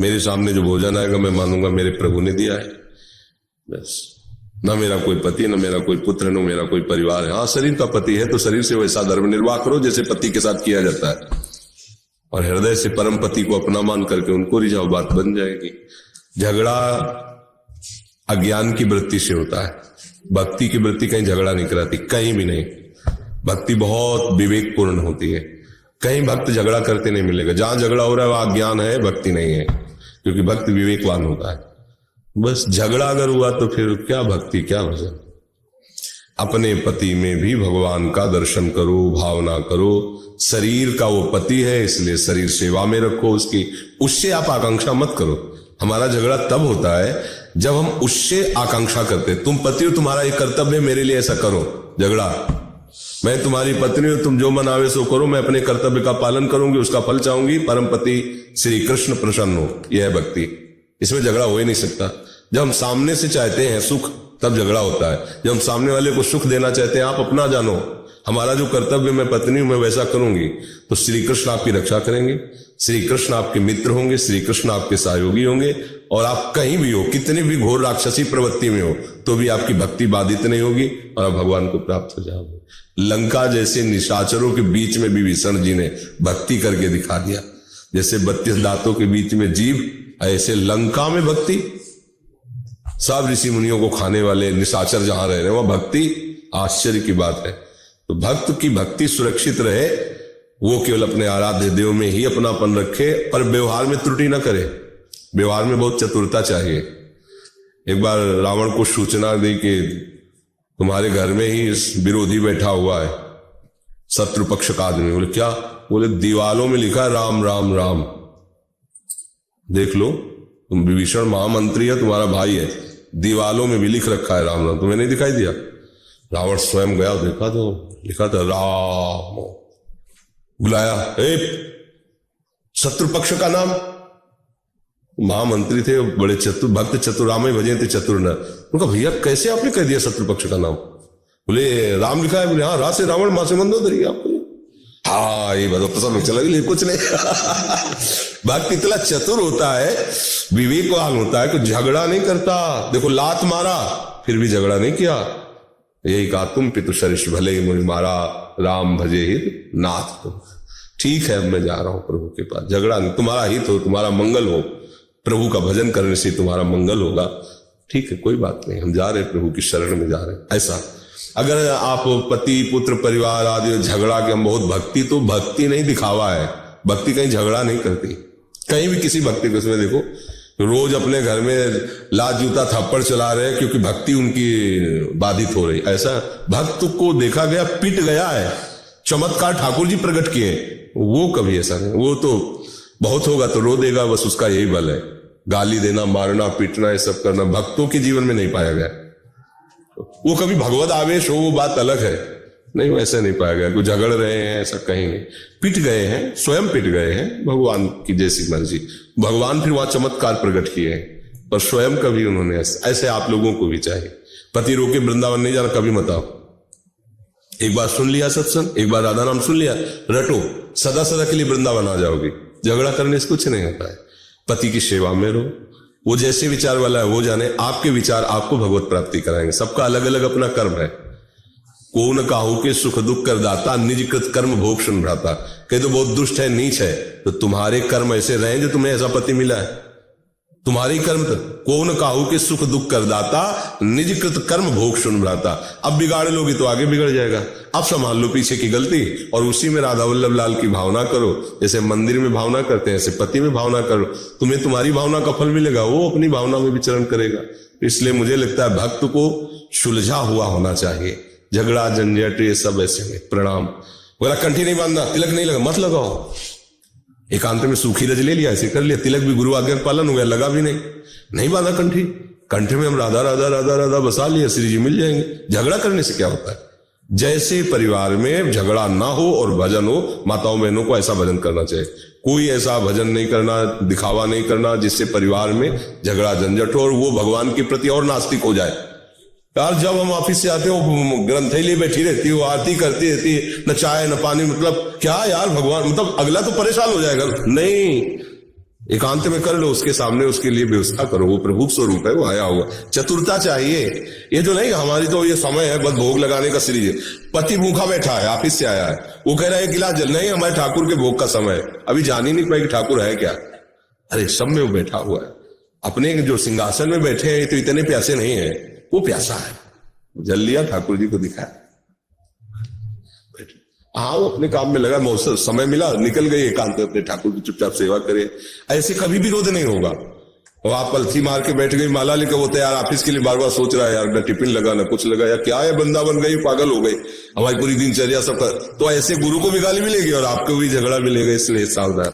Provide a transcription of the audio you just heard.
मेरे सामने जो भोजन आएगा मैं मानूंगा मेरे प्रभु ने दिया है, बस। ना मेरा कोई पति, ना मेरा कोई पुत्र, न मेरा कोई परिवार है। हाँ, शरीर का पति है तो शरीर से वैसा धर्म निर्वाह करो जैसे पति के साथ किया जाता है, और हृदय से परम पति को अपना मान करके उनको रिझाओ, बात बन जाएगी। झगड़ा अज्ञान की वृत्ति से होता है, भक्ति की वृत्ति कहीं झगड़ा नहीं कराती, कहीं भी नहीं। भक्ति बहुत विवेकपूर्ण होती है, कहीं भक्त झगड़ा करते नहीं मिलेगा। जहां झगड़ा हो रहा है वहां ज्ञान है, भक्ति नहीं है, क्योंकि भक्त विवेकवान होता है। बस झगड़ा अगर हुआ तो फिर क्या भक्ति, क्या भजन। अपने पति में भी भगवान का दर्शन करो, भावना करो। शरीर का वो पति है इसलिए शरीर सेवा में रखो उसकी, उससे आप आकांक्षा मत करो। हमारा झगड़ा तब होता है जब हम उससे आकांक्षा करते। तुम पति हो, तुम्हारा एक कर्तव्य है मेरे लिए ऐसा करो। झगड़ा, मैं तुम्हारी पत्नी हूं, तुम जो मनावे सो करो, मैं अपने कर्तव्य का पालन करूंगी, उसका फल चाहूंगी, परम पति श्री कृष्ण प्रसन्न हो। यह है भक्ति, इसमें झगड़ा हो ही नहीं सकता। जब हम सामने से चाहते हैं सुख तब झगड़ा होता है। जब हम सामने वाले को सुख देना चाहते हैं, आप अपना जानो, हमारा जो कर्तव्य मैं पत्नी हूं मैं वैसा करूंगी, तो श्री कृष्ण आपकी रक्षा करेंगे, श्री कृष्ण आपके मित्र होंगे, श्री कृष्ण आपके सहयोगी होंगे, और आप कहीं भी हो, कितनी भी घोर राक्षसी प्रवृत्ति में हो, तो भी आपकी भक्ति बाधित नहीं होगी और आप भगवान को प्राप्त हो जाओगे। लंका जैसे निशाचरों के बीच में भी विष्णु जी ने भक्ति करके दिखा दिया। जैसे 32 दांतों के बीच में जीव, ऐसे लंका में भक्ति। सब ऋषि मुनियों को खाने वाले निशाचर जहां रह रहे हैं वह भक्ति, आश्चर्य की बात है। तो भक्त की भक्ति सुरक्षित रहे, वो केवल अपने आराध्य देव में ही अपनापन रखे, पर व्यवहार में त्रुटि ना करे। व्यवहार में बहुत चतुरता चाहिए। एक बार रावण को सूचना दी कि तुम्हारे घर में ही विरोधी बैठा हुआ है, शत्रु पक्ष का आदमी। बोले क्या? बोले दीवालों में लिखा है राम राम राम। देख लो, तुम विभीषण महामंत्री है, तुम्हारा भाई है, दीवालों में भी लिख रखा है राम राम, तुम्हें नहीं दिखाई दिया? रावण स्वयं गया, देखा तो लिखा था राम। बुलाया, शत्रु पक्ष का नाम। महामंत्री थे, बड़े चतुर भक्त, चतुर राम भजे थे चतुर न। उनका भैया कैसे आपने कह दिया शत्रु पक्ष का नाम? बोले राम लिखा है। बोले हाँ, रा से रावण, मां से मंदोदरी। आपको हाँ ये बात पसंद चला गई, कुछ नहीं। भक्त इतना चतुर होता है, विवेकवान होता है कि झगड़ा नहीं करता। देखो लात मारा फिर भी झगड़ा नहीं किया, यही कहा तुम पितु सरिष भले मुनि मारा, राम भजे हित नाथ। ठीक है, अब मैं जा रहा हूं प्रभु के पास, झगड़ा नहीं, तुम्हारा हित हो, तुम्हारा मंगल हो, प्रभु का भजन करने से तुम्हारा मंगल होगा। ठीक है, कोई बात नहीं, हम जा रहे हैं, प्रभु की शरण में जा रहे हैं। ऐसा अगर आप पति पुत्र परिवार आदि झगड़ा के हम बहुत भक्ति, तो भक्ति नहीं दिखावा है। भक्ति कहीं झगड़ा नहीं करती, कहीं भी किसी भक्ति को। उसमें देखो रोज अपने घर में लात जूता थप्पड़ चला रहे हैं क्योंकि भक्ति उनकी बाधित हो रही। ऐसा भक्त को देखा गया पिट गया है, चमत्कार ठाकुर जी प्रकट किए, वो कभी ऐसा नहीं। वो तो बहुत होगा तो रो देगा, बस उसका यही बल है। गाली देना, मारना, पीटना, ये सब करना भक्तों के जीवन में नहीं पाया गया। वो कभी भगवत आवेश हो वो बात अलग है, नहीं वैसे नहीं पाया गया। कोई झगड़ रहे हैं ऐसा कहीं नहीं, पिट गए हैं, स्वयं पिट गए हैं, भगवान की जैसी मर्जी। भगवान फिर वहां चमत्कार प्रकट किए हैं, पर स्वयं कभी उन्होंने ऐसे आप लोगों को भी चाहिए। पति रोके वृंदावन नहीं जाना, कभी मत आओ। एक बार सुन लिया सत्संग, एक बार राधा नाम सुन लिया, रटो, सदा सदा के लिए वृंदावन आ जाओगे। झगड़ा करने से कुछ नहीं होता है। पति की सेवा में रहो, वो जैसे विचार वाला है वो जाने, आपके विचार आपको भगवत प्राप्ति कराएंगे। सबका अलग अलग अपना कर्म है। को न काहू के सुख दुख कर दाता, निज कृत कर्म भोग सुन भ्राता। कहे तो बहुत दुष्ट है, नीच है, तो तुम्हारे कर्म ऐसे रहे जो तुम्हें ऐसा पति मिला है, तुम्हारी कर्म। को न काहू के सुख दुख कर दाता, निज कृत कर्म भोग सुन भ्राता। अब बिगाड़ लोगी तो आगे बिगड़ जाएगा। अब संभाल लो पीछे की गलती, और उसी में राधा वल्लभ लाल की भावना करो। जैसे मंदिर में भावना करते हैं ऐसे पति में भावना करो, तुम्हें तुम्हारी भावना का फल मिलेगा, वो अपनी भावना में विचरण करेगा। इसलिए मुझे लगता है भक्त को सुलझा हुआ होना चाहिए। झगड़ा झंझट ये सब ऐसे नहीं। प्रणाम बोला, कंठी नहीं बांधना, तिलक नहीं लगा, मत लगाओ। एकांत में सूखी रज ले लिया, ऐसे कर लिया, तिलक भी गुरु आज्ञा पालन हो गया, लगा भी नहीं बांधा कंठी। कंठे में हम राधा राधा राधा राधा बसा लिया, श्री जी मिल जाएंगे। झगड़ा करने से क्या होता है? जैसे परिवार में झगड़ा ना हो और भजन हो, माताओं बहनों को ऐसा भजन करना चाहिए। कोई ऐसा भजन नहीं करना, दिखावा नहीं करना जिससे परिवार में झगड़ा झंझट हो और वो भगवान के प्रति और नास्तिक हो जाए। यार जब हम ऑफिस से आते हो ग्रंथैली बैठी रहती है, आरती करती रहती है, न चाय न पानी, मतलब क्या यार भगवान, मतलब अगला तो परेशान हो जाएगा। नहीं, एकांत में कर लो, उसके सामने उसके लिए व्यवस्था करो, वो प्रभु स्वरूप है, वो आया होगा। चतुरता चाहिए, ये जो नहीं हमारी तो ये समय है बस भोग लगाने का सीरीज है। पति भूखा बैठा है, ऑफिस से आया है, वो कह रहा है गिलास जल, नहीं हमारे ठाकुर के भोग का समय है, अभी जान ही नहीं पाए कि ठाकुर है क्या। अरे सब में वो बैठा हुआ है, अपने जो सिंहासन में बैठे हैं तो इतने प्यासे नहीं है, वो प्यासा है, जल लिया, ठाकुर जी को दिखाया। हाँ वो अपने काम में लगा, मौसम समय मिला निकल गए एकांत में अपने ठाकुर की चुपचाप सेवा करे। ऐसे कभी विरोध नहीं होगा। और आप पलथी मार के बैठ गई, माला लेकर, वो तो यार ऑफिस के लिए बार बार सोच रहा है यार, न टिफिन लगा न कुछ लगा, यार क्या है, बंदा बन गई, पागल हो गई, हमारी पूरी दिनचर्या सब कर, तो ऐसे गुरु को भी गाली मिलेगी और आपको भी झगड़ा मिलेगा, इसलिए सावधान।